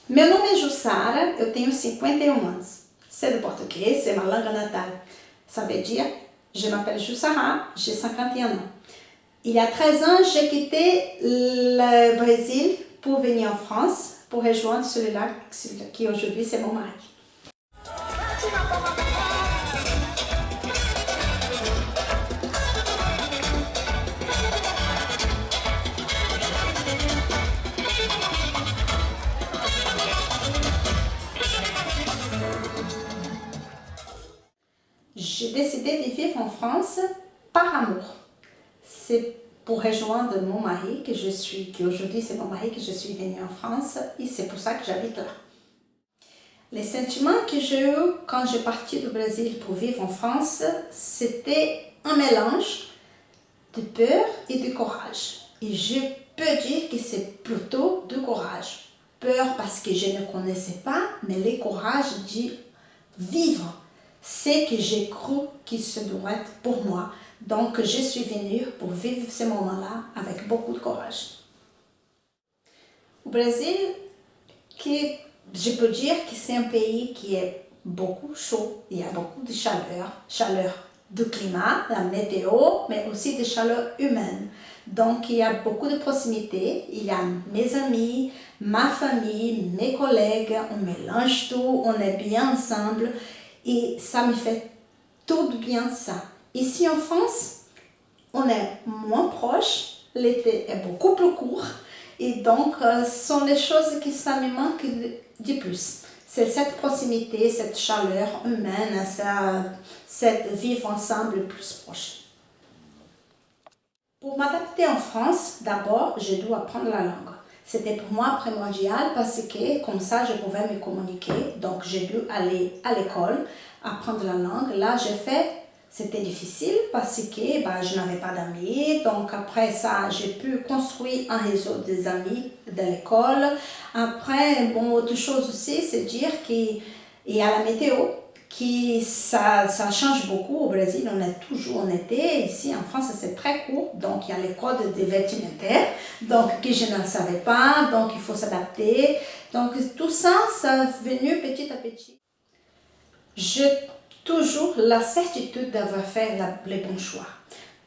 Meu nome é Jussara, eu tenho 51 anos. C'est de portugais, c'est ma langue natale. Ça veut dire, je m'appelle Jussara, j'ai 51 ans. Il y a 13 ans, j'ai quitté le Brésil pour venir en France, pour rejoindre celui-là qui aujourd'hui c'est mon mari. J'ai décidé de vivre en France par amour. C'est pour rejoindre mon mari qui aujourd'hui c'est mon mari que je suis venue en France et c'est pour ça que j'habite là. Les sentiments que j'ai eus quand j'ai parti du Brésil pour vivre en France, c'était un mélange de peur et de courage. Et je peux dire que c'est plutôt du courage. Peur parce que je ne connaissais pas, mais le courage de vivre ce que j'ai cru qu'il se doit être pour moi. Donc je suis venue pour vivre ce moment-là avec beaucoup de courage. Au Brésil, je peux dire que c'est un pays qui est beaucoup chaud, il y a beaucoup de chaleur du climat, la météo, mais aussi de chaleur humaine. Donc il y a beaucoup de proximité, il y a mes amis, ma famille, mes collègues, on mélange tout, on est bien ensemble et ça me fait tout bien ça. Ici en France, on est moins proche, l'été est beaucoup plus court et donc ce sont les choses qui ça me manque de plus. C'est cette proximité, cette chaleur humaine, cette vivre ensemble plus proche. Pour m'adapter en France, d'abord, je dois apprendre la langue. C'était pour moi primordial parce que comme ça, je pouvais me communiquer. Donc, j'ai dû aller à l'école, apprendre la langue. Là, c'était difficile parce que je n'avais pas d'amis. Donc, après ça, j'ai pu construire un réseau des amis de l'école. Après, autre chose aussi, c'est dire qu'il y a la météo. Ça change beaucoup. Au Brésil, on est toujours en été. Ici, en France, c'est très court. Donc, il y a les codes des vestimentaires, donc que je ne savais pas. Donc, il faut s'adapter. Donc, tout ça, ça est venu petit à petit. J'ai toujours la certitude d'avoir fait les bons choix.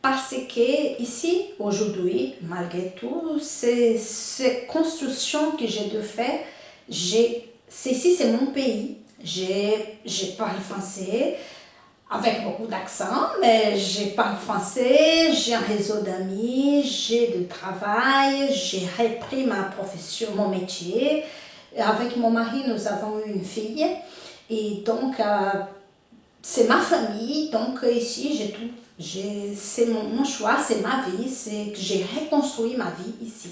Parce que ici, aujourd'hui, malgré tout, ces constructions que j'ai dû faire, ici, c'est mon pays. Je parle français avec beaucoup d'accent, mais je parle français, j'ai un réseau d'amis, j'ai du travail, j'ai repris ma profession, mon métier. Avec mon mari, nous avons une fille et donc c'est ma famille, donc ici j'ai tout. C'est mon choix, c'est ma vie, c'est que j'ai reconstruit ma vie ici.